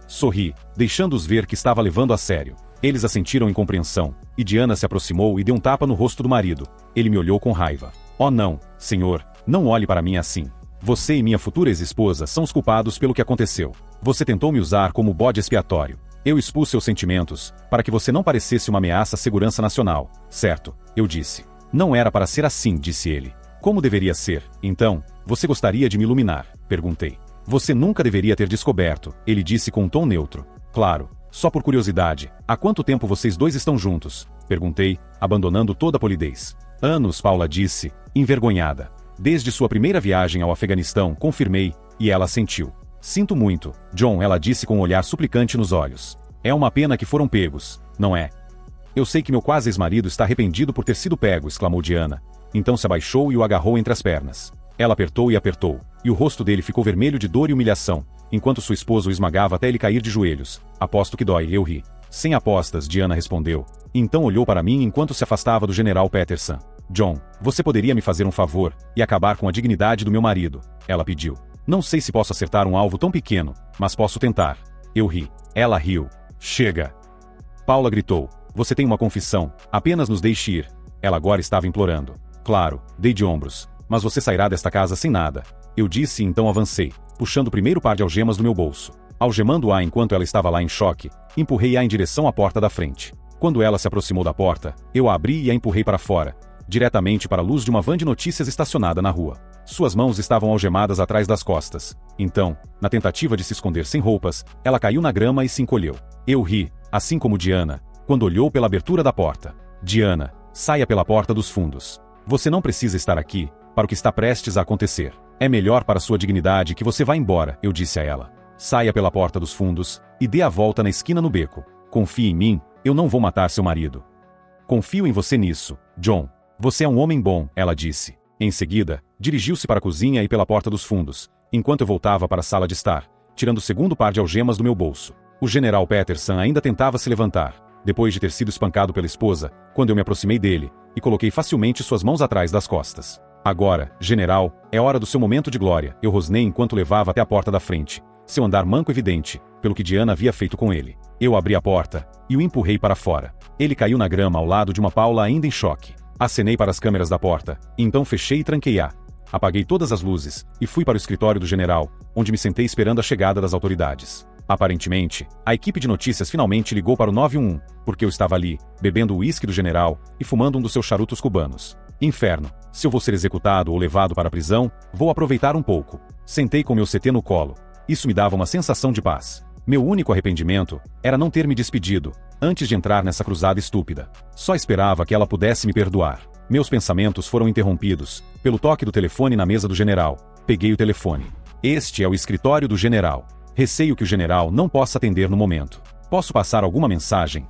Sorri, deixando-os ver que estava levando a sério. Eles assentiram em compreensão, e Diana se aproximou e deu um tapa no rosto do marido. Ele me olhou com raiva. Oh não, senhor, não olhe para mim assim. Você e minha futura ex-esposa são os culpados pelo que aconteceu. Você tentou me usar como bode expiatório. Eu expus seus sentimentos, para que você não parecesse uma ameaça à segurança nacional. Certo, eu disse. Não era para ser assim, disse ele. Como deveria ser, então, você gostaria de me iluminar? Perguntei. Você nunca deveria ter descoberto, ele disse com um tom neutro. Claro, só por curiosidade, há quanto tempo vocês dois estão juntos? Perguntei, abandonando toda a polidez. Anos, Paula disse, envergonhada. Desde sua primeira viagem ao Afeganistão, confirmei, e ela assentiu. Sinto muito, John, ela disse com um olhar suplicante nos olhos. É uma pena que foram pegos, não é? Eu sei que meu quase ex-marido está arrependido por ter sido pego, exclamou Diana. Então se abaixou e o agarrou entre as pernas. Ela apertou e apertou, e o rosto dele ficou vermelho de dor e humilhação, enquanto sua esposa o esmagava até ele cair de joelhos. Aposto que dói, eu ri. Sem apostas, Diana respondeu. Então olhou para mim enquanto se afastava do general Peterson. John, você poderia me fazer um favor e acabar com a dignidade do meu marido? Ela pediu. Não sei se posso acertar um alvo tão pequeno, mas posso tentar. Eu ri. Ela riu. Chega. Paula gritou. Você tem uma confissão, apenas nos deixe ir. Ela agora estava implorando. Claro, dei de ombros. Mas você sairá desta casa sem nada. Eu disse e então avancei, puxando o primeiro par de algemas do meu bolso. Algemando-a enquanto ela estava lá em choque, empurrei-a em direção à porta da frente. Quando ela se aproximou da porta, eu a abri e a empurrei para fora, diretamente para a luz de uma van de notícias estacionada na rua. Suas mãos estavam algemadas atrás das costas. Então, na tentativa de se esconder sem roupas, ela caiu na grama e se encolheu. Eu ri, assim como Diana, quando olhou pela abertura da porta. Diana, saia pela porta dos fundos. Você não precisa estar aqui para o que está prestes a acontecer. É melhor para sua dignidade que você vá embora, eu disse a ela. Saia pela porta dos fundos e dê a volta na esquina no beco. Confie em mim, eu não vou matar seu marido. Confio em você nisso, John. Você é um homem bom, ela disse. Em seguida, dirigiu-se para a cozinha e pela porta dos fundos, enquanto eu voltava para a sala de estar, tirando o segundo par de algemas do meu bolso. O general Peterson ainda tentava se levantar, depois de ter sido espancado pela esposa, quando eu me aproximei dele, e coloquei facilmente suas mãos atrás das costas. Agora, general, é hora do seu momento de glória, eu rosnei enquanto levava até a porta da frente. Seu andar manco evidente, pelo que Diana havia feito com ele. Eu abri a porta e o empurrei para fora. Ele caiu na grama ao lado de uma Paula ainda em choque. Acenei para as câmeras da porta, então fechei e tranquei-a. Apaguei todas as luzes e fui para o escritório do general, onde me sentei esperando a chegada das autoridades. Aparentemente, a equipe de notícias finalmente ligou para o 911, porque eu estava ali, bebendo o uísque do general e fumando um dos seus charutos cubanos. Inferno, se eu vou ser executado ou levado para a prisão, vou aproveitar um pouco. Sentei com meu CT no colo. Isso me dava uma sensação de paz. Meu único arrependimento era não ter me despedido, antes de entrar nessa cruzada estúpida. Só esperava que ela pudesse me perdoar. Meus pensamentos foram interrompidos pelo toque do telefone na mesa do general. Peguei o telefone. Este é o escritório do general. Receio que o general não possa atender no momento. Posso passar alguma mensagem?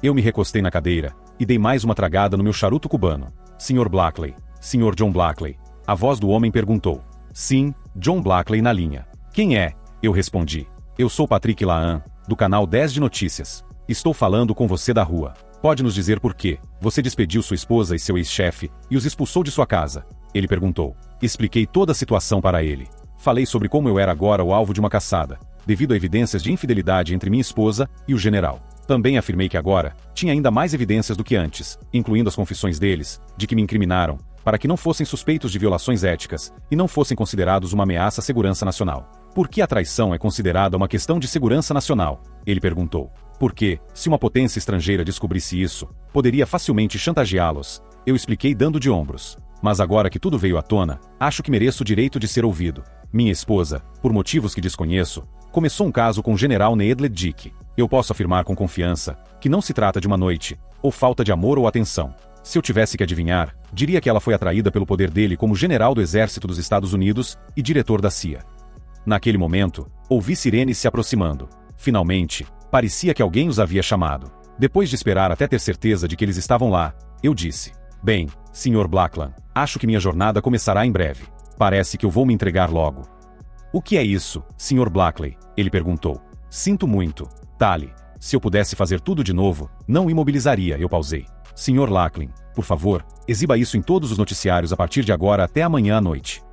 Eu me recostei na cadeira e dei mais uma tragada no meu charuto cubano. Sr. Blackley. Sr. John Blackley. A voz do homem perguntou. Sim, John Blackley na linha. Quem é? Eu respondi. Eu sou Patrick Laan, do canal 10 de Notícias. Estou falando com você da rua. Pode nos dizer por quê? Você despediu sua esposa e seu ex-chefe e os expulsou de sua casa? Ele perguntou. Expliquei toda a situação para ele. Falei sobre como eu era agora o alvo de uma caçada, devido a evidências de infidelidade entre minha esposa e o general. Também afirmei que agora tinha ainda mais evidências do que antes, incluindo as confissões deles, de que me incriminaram, para que não fossem suspeitos de violações éticas e não fossem considerados uma ameaça à segurança nacional. Por que a traição é considerada uma questão de segurança nacional? Ele perguntou. Porque, se uma potência estrangeira descobrisse isso, poderia facilmente chantageá-los. Eu expliquei dando de ombros. Mas agora que tudo veio à tona, acho que mereço o direito de ser ouvido. Minha esposa, por motivos que desconheço, começou um caso com o general Needled Dick. Eu posso afirmar com confiança que não se trata de uma noite, ou falta de amor ou atenção. Se eu tivesse que adivinhar, diria que ela foi atraída pelo poder dele como general do Exército dos Estados Unidos e diretor da CIA. Naquele momento, ouvi sirenes se aproximando. Finalmente, parecia que alguém os havia chamado. Depois de esperar até ter certeza de que eles estavam lá, eu disse. Bem, Sr. Blackland, acho que minha jornada começará em breve. Parece que eu vou me entregar logo. O que é isso, Sr. Blackley? Ele perguntou. Sinto muito, Tali. Se eu pudesse fazer tudo de novo, não imobilizaria, eu pausei. Sr. Lackland, por favor, exiba isso em todos os noticiários a partir de agora até amanhã à noite.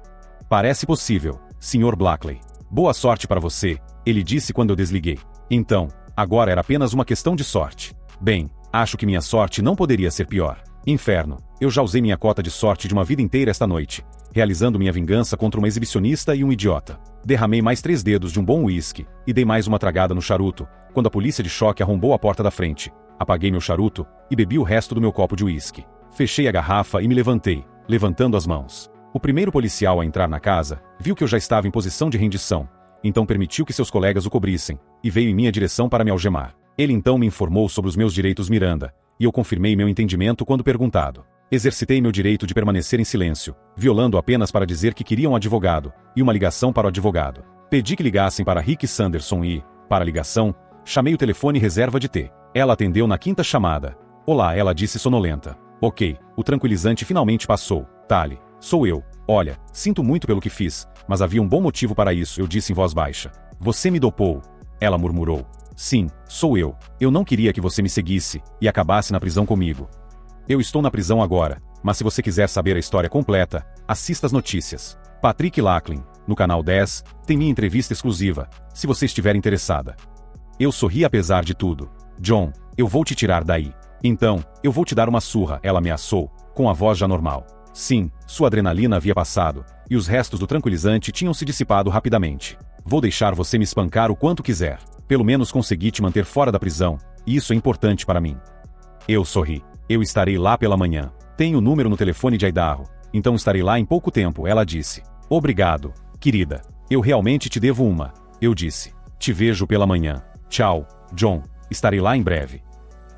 Parece possível, Sr. Blackley. Boa sorte para você, ele disse quando eu desliguei. Então, agora era apenas uma questão de sorte. Bem, acho que minha sorte não poderia ser pior. Inferno, eu já usei minha cota de sorte de uma vida inteira esta noite, realizando minha vingança contra uma exibicionista e um idiota. Derramei mais 3 dedos de um bom uísque, e dei mais uma tragada no charuto, quando a polícia de choque arrombou a porta da frente. Apaguei meu charuto, e bebi o resto do meu copo de uísque. Fechei a garrafa e me levantei, levantando as mãos. O primeiro policial a entrar na casa, viu que eu já estava em posição de rendição, então permitiu que seus colegas o cobrissem, e veio em minha direção para me algemar. Ele então me informou sobre os meus direitos Miranda, e eu confirmei meu entendimento quando perguntado. Exercitei meu direito de permanecer em silêncio, violando apenas para dizer que queria um advogado, e uma ligação para o advogado. Pedi que ligassem para Rick Sanderson e, para a ligação, chamei o telefone reserva de T. Ela atendeu na 5ª chamada. Olá, ela disse sonolenta. Ok, o tranquilizante finalmente passou. Tali, sou eu, Olha, sinto muito pelo que fiz, mas havia um bom motivo para isso, eu disse em voz baixa. Você me dopou. Ela murmurou. Sim, sou eu. Eu não queria que você me seguisse e acabasse na prisão comigo. Eu estou na prisão agora, mas se você quiser saber a história completa, assista as notícias. Patrick Lachlan, no canal 10, tem minha entrevista exclusiva, se você estiver interessada. Eu sorri apesar de tudo. John, eu vou te tirar daí. Então, eu vou te dar uma surra, ela ameaçou, com a voz já normal. Sim, sua adrenalina havia passado, e os restos do tranquilizante tinham se dissipado rapidamente. Vou deixar você me espancar o quanto quiser. Pelo menos consegui te manter fora da prisão, e isso é importante para mim. Eu sorri. Eu estarei lá pela manhã. Tenho o número no telefone de Idaho, então estarei lá em pouco tempo, ela disse. Obrigado, querida. Eu realmente te devo uma. Eu disse. Te vejo pela manhã. Tchau, John. Estarei lá em breve.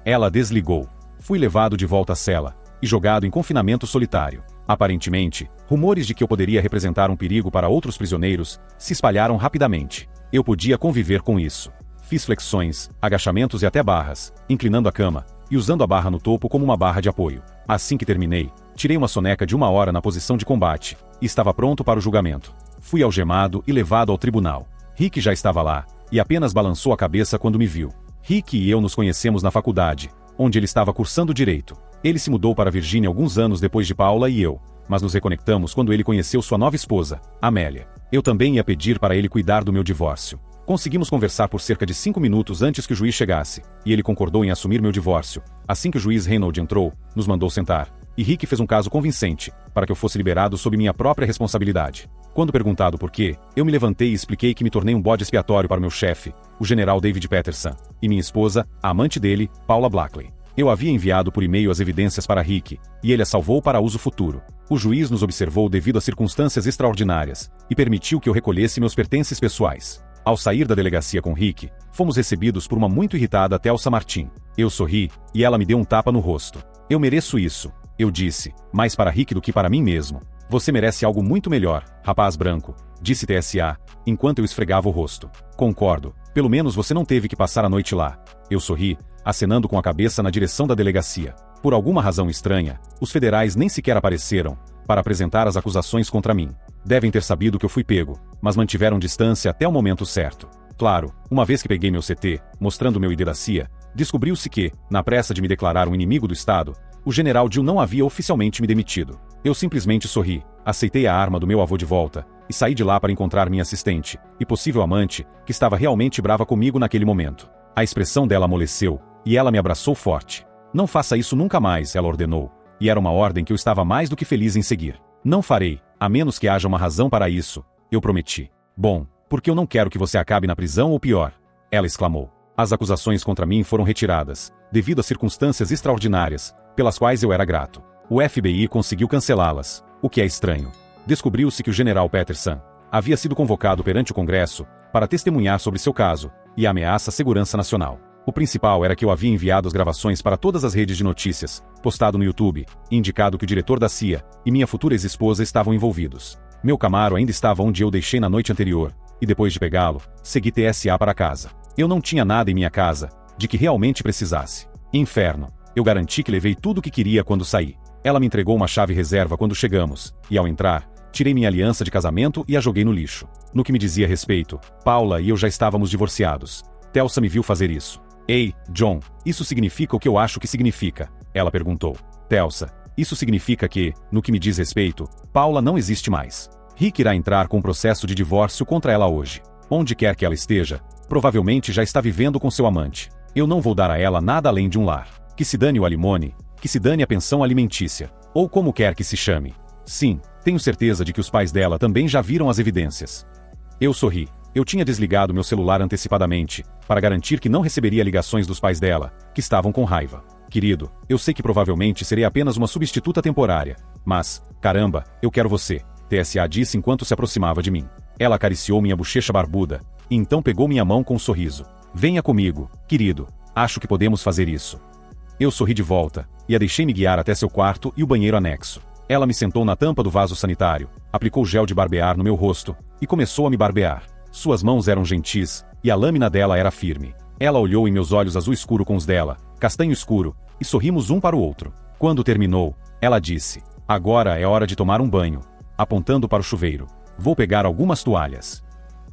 Ela desligou. Fui levado de volta à cela e jogado em confinamento solitário. Aparentemente, rumores de que eu poderia representar um perigo para outros prisioneiros se espalharam rapidamente. Eu podia conviver com isso. Fiz flexões, agachamentos e até barras, inclinando a cama e usando a barra no topo como uma barra de apoio. Assim que terminei, tirei uma soneca de 1 hora na posição de combate e estava pronto para o julgamento. Fui algemado e levado ao tribunal. Rick já estava lá e apenas balançou a cabeça quando me viu. Rick e eu nos conhecemos na faculdade, onde ele estava cursando direito. Ele se mudou para Virgínia alguns anos depois de Paula e eu, mas nos reconectamos quando ele conheceu sua nova esposa, Amélia. Eu também ia pedir para ele cuidar do meu divórcio. Conseguimos conversar por cerca de 5 minutos antes que o juiz chegasse, e ele concordou em assumir meu divórcio. Assim que o juiz Reynolds entrou, nos mandou sentar, e Rick fez um caso convincente, para que eu fosse liberado sob minha própria responsabilidade. Quando perguntado por quê, eu me levantei e expliquei que me tornei um bode expiatório para o meu chefe, o general David Peterson, e minha esposa, a amante dele, Paula Blackley. Eu havia enviado por e-mail as evidências para Rick, e ele as salvou para uso futuro. O juiz nos observou devido a circunstâncias extraordinárias, e permitiu que eu recolhesse meus pertences pessoais. Ao sair da delegacia com Rick, fomos recebidos por uma muito irritada Telsa Martin. Eu sorri, e ela me deu um tapa no rosto. Eu mereço isso, eu disse, mais para Rick do que para mim mesmo. Você merece algo muito melhor, rapaz branco, disse TSA, enquanto eu esfregava o rosto. Concordo, pelo menos você não teve que passar a noite lá. Eu sorri, acenando com a cabeça na direção da delegacia. Por alguma razão estranha, os federais nem sequer apareceram para apresentar as acusações contra mim. Devem ter sabido que eu fui pego, mas mantiveram distância até o momento certo. Claro, uma vez que peguei meu CT, mostrando meu ID da CIA, descobriu-se que, na pressa de me declarar um inimigo do Estado, o general Dill não havia oficialmente me demitido. Eu simplesmente sorri, aceitei a arma do meu avô de volta, e saí de lá para encontrar minha assistente, e possível amante, que estava realmente brava comigo naquele momento. A expressão dela amoleceu, e ela me abraçou forte. Não faça isso nunca mais, ela ordenou, e era uma ordem que eu estava mais do que feliz em seguir. Não farei, a menos que haja uma razão para isso, eu prometi. Bom, porque eu não quero que você acabe na prisão ou pior, ela exclamou. As acusações contra mim foram retiradas, devido a circunstâncias extraordinárias, pelas quais eu era grato. O FBI conseguiu cancelá-las, o que é estranho. Descobriu-se que o general Peterson havia sido convocado perante o Congresso para testemunhar sobre seu caso e a ameaça à segurança nacional. O principal era que eu havia enviado as gravações para todas as redes de notícias, postado no YouTube, e indicado que o diretor da CIA e minha futura ex-esposa estavam envolvidos. Meu Camaro ainda estava onde eu deixei na noite anterior, e depois de pegá-lo, segui TSA para casa. Eu não tinha nada em minha casa, de que realmente precisasse. Inferno. Eu garanti que levei tudo o que queria quando saí. Ela me entregou uma chave reserva quando chegamos, e ao entrar, tirei minha aliança de casamento e a joguei no lixo. No que me dizia respeito, Paula e eu já estávamos divorciados. Telsa me viu fazer isso. Ei, John, isso significa o que eu acho que significa? Ela perguntou. Telsa, isso significa que, no que me diz respeito, Paula não existe mais. Rick irá entrar com um processo de divórcio contra ela hoje. Onde quer que ela esteja, provavelmente já está vivendo com seu amante. Eu não vou dar a ela nada além de um lar. Que se dane o alimone, que se dane a pensão alimentícia, ou como quer que se chame. Sim, tenho certeza de que os pais dela também já viram as evidências. Eu sorri. Eu tinha desligado meu celular antecipadamente, para garantir que não receberia ligações dos pais dela, que estavam com raiva. Querido, eu sei que provavelmente serei apenas uma substituta temporária, mas, caramba, eu quero você, TSA disse enquanto se aproximava de mim. Ela acariciou minha bochecha barbuda, e então pegou minha mão com um sorriso. Venha comigo, querido, acho que podemos fazer isso. Eu sorri de volta, e a deixei me guiar até seu quarto e o banheiro anexo. Ela me sentou na tampa do vaso sanitário, aplicou gel de barbear no meu rosto, e começou a me barbear. Suas mãos eram gentis, e a lâmina dela era firme. Ela olhou em meus olhos azul escuro com os dela, castanho escuro, e sorrimos um para o outro. Quando terminou, ela disse, agora é hora de tomar um banho. apontando para o chuveiro. Vou pegar algumas toalhas.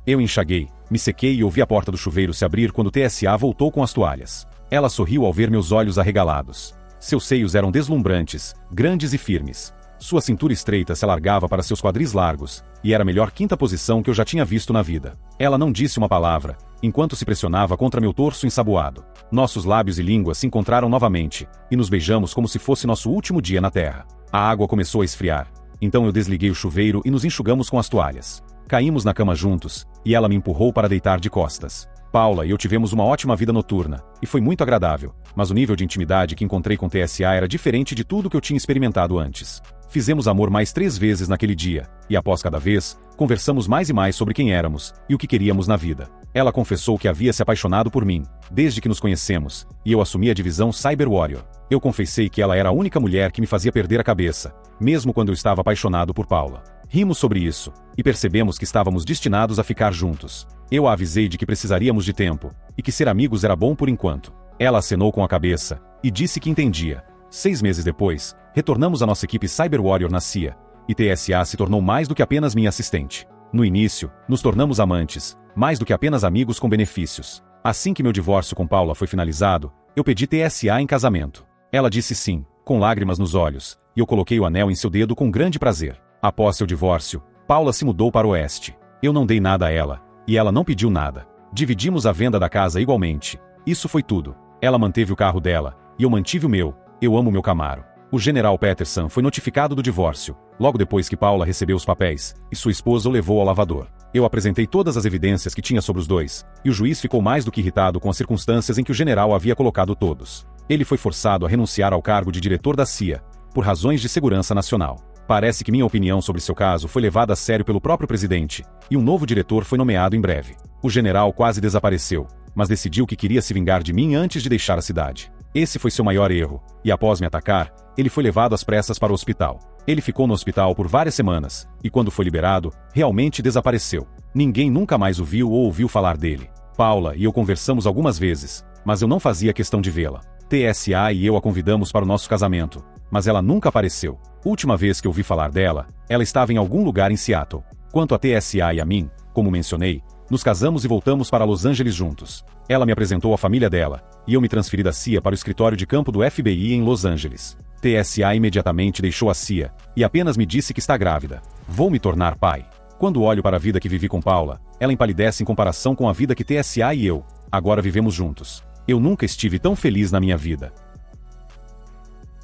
Eu enxaguei, me sequei e ouvi a porta do chuveiro se abrir quando TSA voltou com as toalhas. Ela sorriu ao ver meus olhos arregalados. Seus seios eram deslumbrantes, grandes e firmes. Sua cintura estreita se alargava para seus quadris largos, e era a melhor quinta posição que eu já tinha visto na vida. Ela não disse uma palavra, enquanto se pressionava contra meu torso ensaboado. Nossos lábios e línguas se encontraram novamente, e nos beijamos como se fosse nosso último dia na Terra. A água começou a esfriar. Então eu desliguei o chuveiro e nos enxugamos com as toalhas. Caímos na cama juntos, e ela me empurrou para deitar de costas. Paula e eu tivemos uma ótima vida noturna, e foi muito agradável, mas o nível de intimidade que encontrei com TSA era diferente de tudo que eu tinha experimentado antes. Fizemos amor mais 3 vezes naquele dia, e após cada vez, conversamos mais e mais sobre quem éramos, e o que queríamos na vida. Ela confessou que havia se apaixonado por mim, desde que nos conhecemos, e eu assumi a divisão Cyber Warrior. Eu confessei que ela era a única mulher que me fazia perder a cabeça, mesmo quando eu estava apaixonado por Paula. Rimos sobre isso, e percebemos que estávamos destinados a ficar juntos. Eu a avisei de que precisaríamos de tempo, e que ser amigos era bom por enquanto. Ela acenou com a cabeça, e disse que entendia. 6 meses depois, retornamos à nossa equipe Cyber Warrior na CIA, e TSA se tornou mais do que apenas minha assistente. No início, nos tornamos amantes, mais do que apenas amigos com benefícios. Assim que meu divórcio com Paula foi finalizado, eu pedi TSA em casamento. Ela disse sim, com lágrimas nos olhos, e eu coloquei o anel em seu dedo com grande prazer. Após seu divórcio, Paula se mudou para o oeste. Eu não dei nada a ela, e ela não pediu nada. Dividimos a venda da casa igualmente. Isso foi tudo. Ela manteve o carro dela, e eu mantive o meu. Eu amo meu Camaro. O general Peterson foi notificado do divórcio, logo depois que Paula recebeu os papéis, e sua esposa o levou ao lavador. Eu apresentei todas as evidências que tinha sobre os dois, e o juiz ficou mais do que irritado com as circunstâncias em que o general havia colocado todos. Ele foi forçado a renunciar ao cargo de diretor da CIA, por razões de segurança nacional. Parece que minha opinião sobre seu caso foi levada a sério pelo próprio presidente, e um novo diretor foi nomeado em breve. O general quase desapareceu, mas decidiu que queria se vingar de mim antes de deixar a cidade. Esse foi seu maior erro, e após me atacar, ele foi levado às pressas para o hospital. Ele ficou no hospital por várias semanas, e quando foi liberado, realmente desapareceu. Ninguém nunca mais o viu ou ouviu falar dele. Paula e eu conversamos algumas vezes, mas eu não fazia questão de vê-la. TSA e eu a convidamos para o nosso casamento, mas ela nunca apareceu. Última vez que ouvi falar dela, ela estava em algum lugar em Seattle. Quanto a TSA e a mim, como mencionei, nos casamos e voltamos para Los Angeles juntos. Ela me apresentou a família dela, e eu me transferi da CIA para o escritório de campo do FBI em Los Angeles. TSA imediatamente deixou a CIA, e apenas me disse que está grávida. Vou me tornar pai. Quando olho para a vida que vivi com Paula, ela empalidece em comparação com a vida que TSA e eu, agora vivemos juntos. Eu nunca estive tão feliz na minha vida.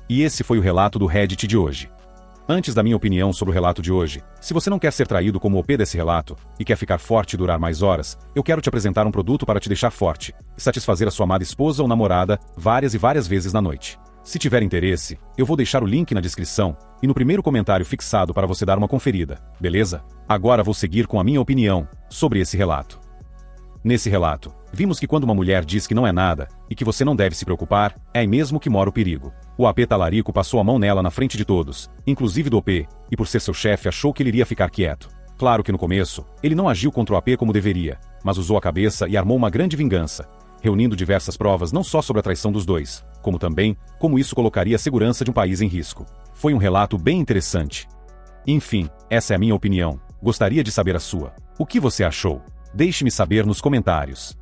E esse foi o relato do Reddit de hoje. Antes da minha opinião sobre o relato de hoje, se você não quer ser traído como o OP desse relato, e quer ficar forte e durar mais horas, eu quero te apresentar um produto para te deixar forte, e satisfazer a sua amada esposa ou namorada, várias e várias vezes na noite. Se tiver interesse, eu vou deixar o link na descrição, e no primeiro comentário fixado para você dar uma conferida, beleza? Agora vou seguir com a minha opinião sobre esse relato. Nesse relato, vimos que quando uma mulher diz que não é nada, e que você não deve se preocupar, é aí mesmo que mora o perigo. O AP talarico passou a mão nela na frente de todos, inclusive do OP, e por ser seu chefe achou que ele iria ficar quieto. Claro que no começo, ele não agiu contra o AP como deveria, mas usou a cabeça e armou uma grande vingança, reunindo diversas provas não só sobre a traição dos dois, como também, como isso colocaria a segurança de um país em risco. Foi um relato bem interessante. Enfim, essa é a minha opinião. Gostaria de saber a sua. O que você achou? Deixe-me saber nos comentários.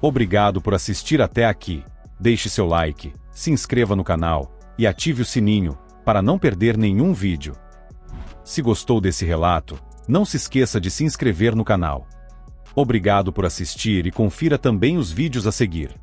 Obrigado por assistir até aqui. Deixe seu like, se inscreva no canal e ative o sininho para não perder nenhum vídeo. Se gostou desse relato, não se esqueça de se inscrever no canal. Obrigado por assistir e confira também os vídeos a seguir.